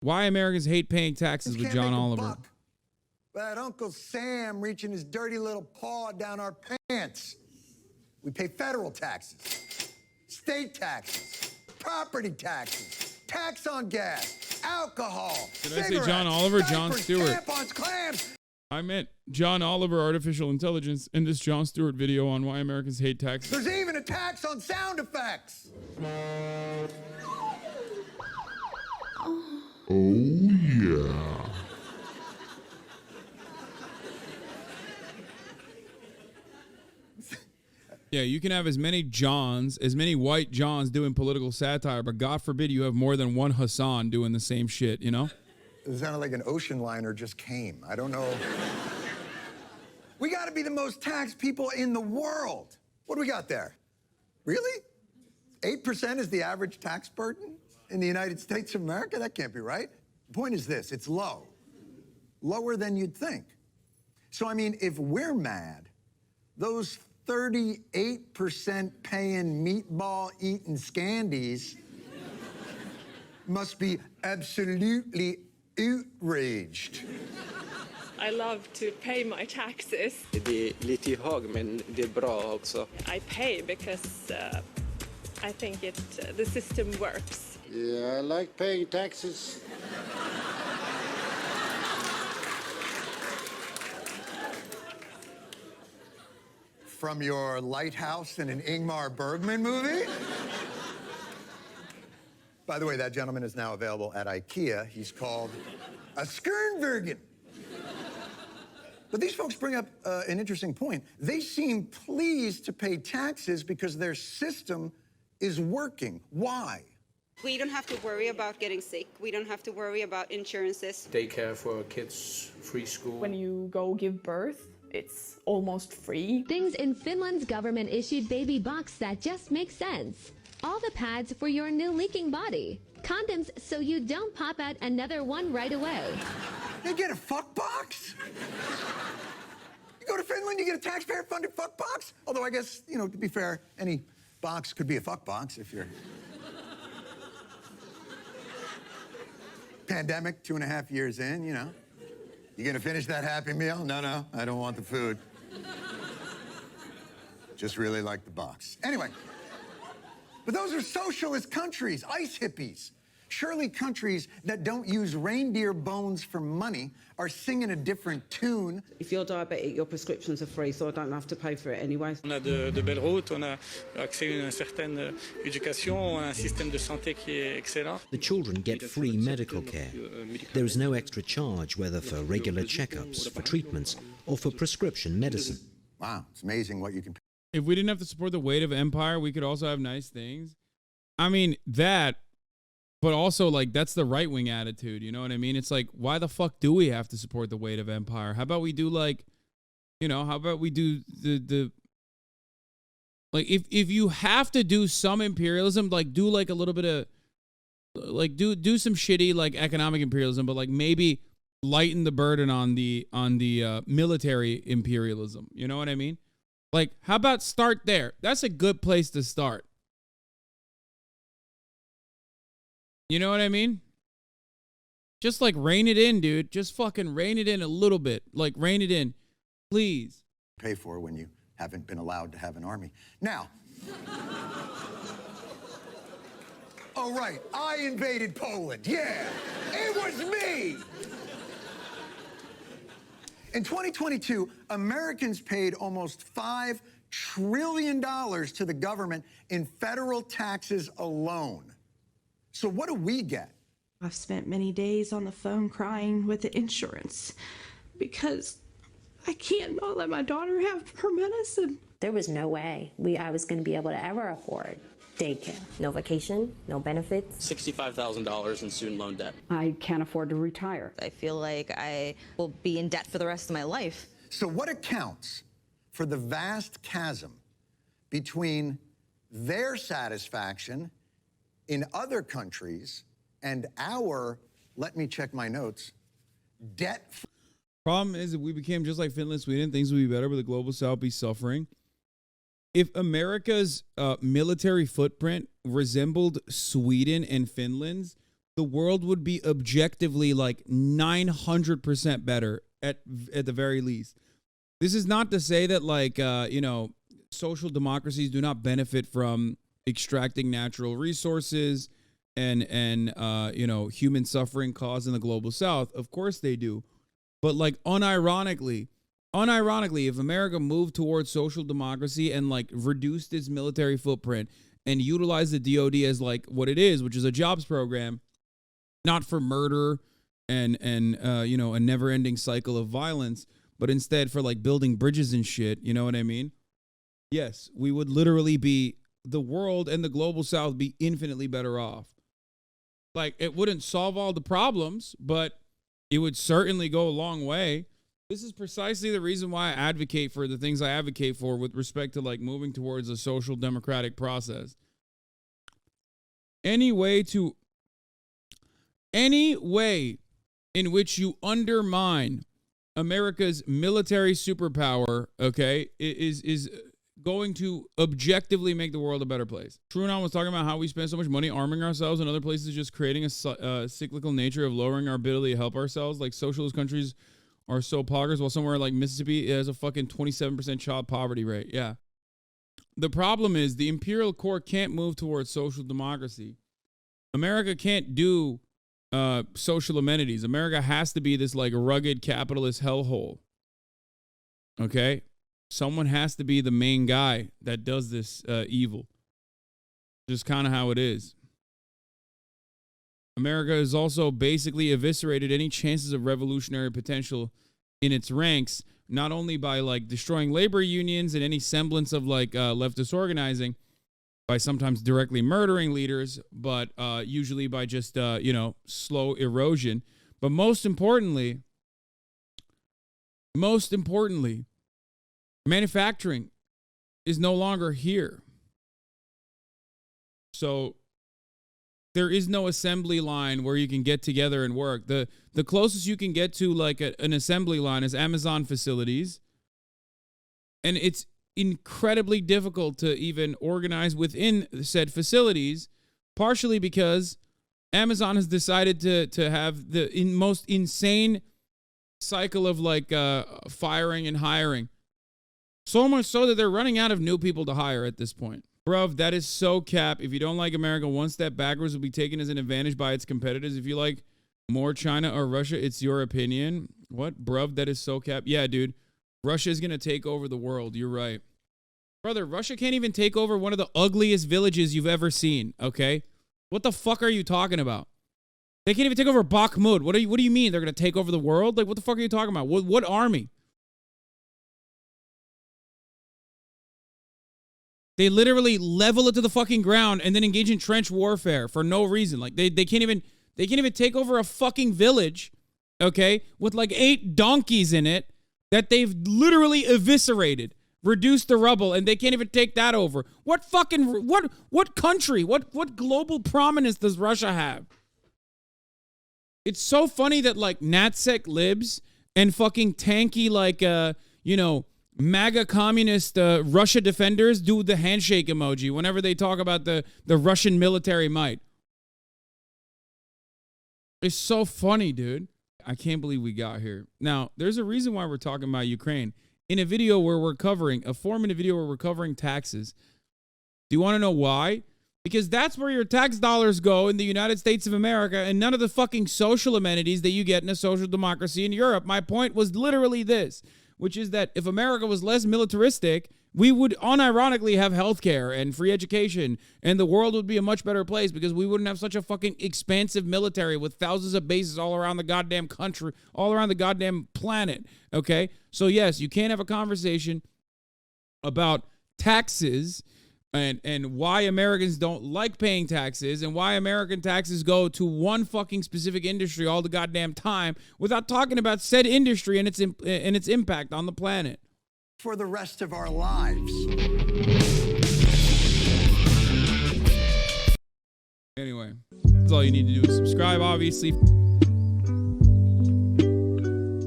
Why Americans Hate Paying Taxes with John Oliver. But Uncle Sam reaching his dirty little paw down our pants. We pay federal taxes, state taxes, property taxes, tax on gas, alcohol, Did I say John Oliver? Jon Stewart. Tampons, clams. I meant John Oliver, Artificial Intelligence, in this Jon Stewart video on why Americans hate taxes. There's even a tax on sound effects. Oh, yeah. Yeah, you can have as many Johns, as many white Johns doing political satire, but God forbid you have more than one Hasan doing the same shit, you know? It sounded like an ocean liner just came. I don't know. We got to be the most taxed people in the world. What do we got there? Really? 8% is the average tax burden in the United States of America? That can't be right. The point is this, it's low. Lower than you'd think. So, I mean, if we're mad, those 38% paying meatball-eating scandies must be absolutely outraged. I love to pay my taxes. Det är lite hög, men det är bra också. I pay because I think the system works. Yeah, I like paying taxes. From your lighthouse in an Ingmar Bergman movie? By the way, that gentleman is now available at IKEA. He's called a Skernbergen. But these folks bring up an interesting point. They seem pleased to pay taxes because their system is working. Why? We don't have to worry about getting sick. We don't have to worry about insurances. Daycare for kids, free school. When you go give birth, it's almost free. Things in Finland's government-issued baby box that just make sense. All the pads for your new leaking body. Condoms so you don't pop out another one right away. They get a fuck box? You go to Finland, you get a taxpayer-funded fuck box? Although I guess, you know, to be fair, any box could be a fuck box if you're... Pandemic, 2.5 years in, you know. You gonna finish that Happy Meal? No, I don't want the food. Just really like the box. Anyway, but those are socialist countries, ice hippies. Surely countries that don't use reindeer bones for money are singing a different tune. If you're diabetic, your prescriptions are free, so I don't have to pay for it anyway. On a de belles routes, on a accès à une certaine éducation, on a un système de santé qui est excellent. The children get free medical care. There is no extra charge, whether for regular checkups, for treatments, or for prescription medicine. Wow, it's amazing what you can... If we didn't have to support the weight of empire, we could also have nice things. I mean, that... But also, like, that's the right-wing attitude, you know what I mean? It's like, why the fuck do we have to support the weight of empire? How about we do, like, you know, how about we do the like, if you have to do some imperialism, like, do, like, a little bit of, like, do some shitty, like, economic imperialism, but, like, maybe lighten the burden on the military imperialism, you know what I mean? Like, how about start there? That's a good place to start. You know what I mean? Just like rein it in, dude. Just fucking rein it in a little bit. Like rein it in, please. Pay for when you haven't been allowed to have an army. Now. Oh, right. I invaded Poland. Yeah, it was me. In 2022, Americans paid almost $5 trillion to the government in federal taxes alone. So what do we get? I've spent many days on the phone crying with the insurance because I can't not let my daughter have her medicine. There was no way I was going to be able to ever afford daycare. No vacation, no benefits. $65,000 in student loan debt. I can't afford to retire. I feel like I will be in debt for the rest of my life. So what accounts for the vast chasm between their satisfaction in other countries and our, let me check my notes, debt? Problem is, if we became just like Finland, Sweden, things would be better, but the global south be suffering. If America's military footprint resembled Sweden and Finland's, the world would be objectively like 900% better at the very least. This is not to say that like, you know, social democracies do not benefit from extracting natural resources and you know, human suffering caused in the global south. Of course they do. But like unironically, if America moved towards social democracy and like reduced its military footprint and utilized the DoD as like what it is, which is a jobs program, not for murder and you know, a never-ending cycle of violence, but instead for like building bridges and shit, you know what I mean? Yes, we would literally be, the world and the global south be infinitely better off. Like, it wouldn't solve all the problems, but it would certainly go a long way. This is precisely the reason why I advocate for the things I advocate for with respect to like moving towards a social democratic process. Any way in which you undermine America's military superpower, okay, is going to objectively make the world a better place. Trunon was talking about how we spend so much money arming ourselves and other places just creating a cyclical nature of lowering our ability to help ourselves. Like socialist countries are so poggers, while somewhere like Mississippi has a fucking 27% child poverty rate. Yeah. The problem is the imperial core can't move towards social democracy. America can't do social amenities. America has to be this like rugged capitalist hellhole. Okay? Someone has to be the main guy that does this evil. Just kind of how it is. America has also basically eviscerated any chances of revolutionary potential in its ranks, not only by like destroying labor unions and any semblance of like leftist organizing, by sometimes directly murdering leaders, but usually by just, you know, slow erosion. But most importantly, manufacturing is no longer here. So there is no assembly line where you can get together and work. The closest you can get to like an assembly line is Amazon facilities. And it's incredibly difficult to even organize within said facilities, partially because Amazon has decided to have the most insane cycle of like firing and hiring. So much so that they're running out of new people to hire at this point. Bruv, that is so cap. If you don't like America, one step backwards will be taken as an advantage by its competitors. If you like more China or Russia, it's your opinion. What? Bruv, that is so cap. Yeah, dude. Russia is going to take over the world. You're right. Brother, Russia can't even take over one of the ugliest villages you've ever seen, okay? What the fuck are you talking about? They can't even take over Bakhmut. What do you mean? They're going to take over the world? Like, what the fuck are you talking about? What army? They literally level it to the fucking ground and then engage in trench warfare for no reason. Like, they can't even take over a fucking village, okay, with like 8 donkeys in it that they've literally eviscerated, reduced to rubble, and they can't even take that over. What fucking, what country, what global prominence does Russia have? It's so funny that like NatSec libs and fucking tanky like, you know, MAGA communist Russia defenders do the handshake emoji whenever they talk about the Russian military might. It's so funny, dude. I can't believe we got here. Now, there's a reason why we're talking about Ukraine. In a video where we're covering, a 4-minute video where we're covering taxes. Do you want to know why? Because that's where your tax dollars go in the United States of America and none of the fucking social amenities that you get in a social democracy in Europe. My point was literally this, which is that if America was less militaristic, we would unironically have healthcare and free education, and the world would be a much better place because we wouldn't have such a fucking expansive military with thousands of bases all around the goddamn country, all around the goddamn planet, okay? So yes, you can't have a conversation about taxes and why Americans don't like paying taxes and why American taxes go to one fucking specific industry all the goddamn time without talking about said industry and its impact on the planet. For the rest of our lives. Anyway, that's all you need to do is subscribe, obviously.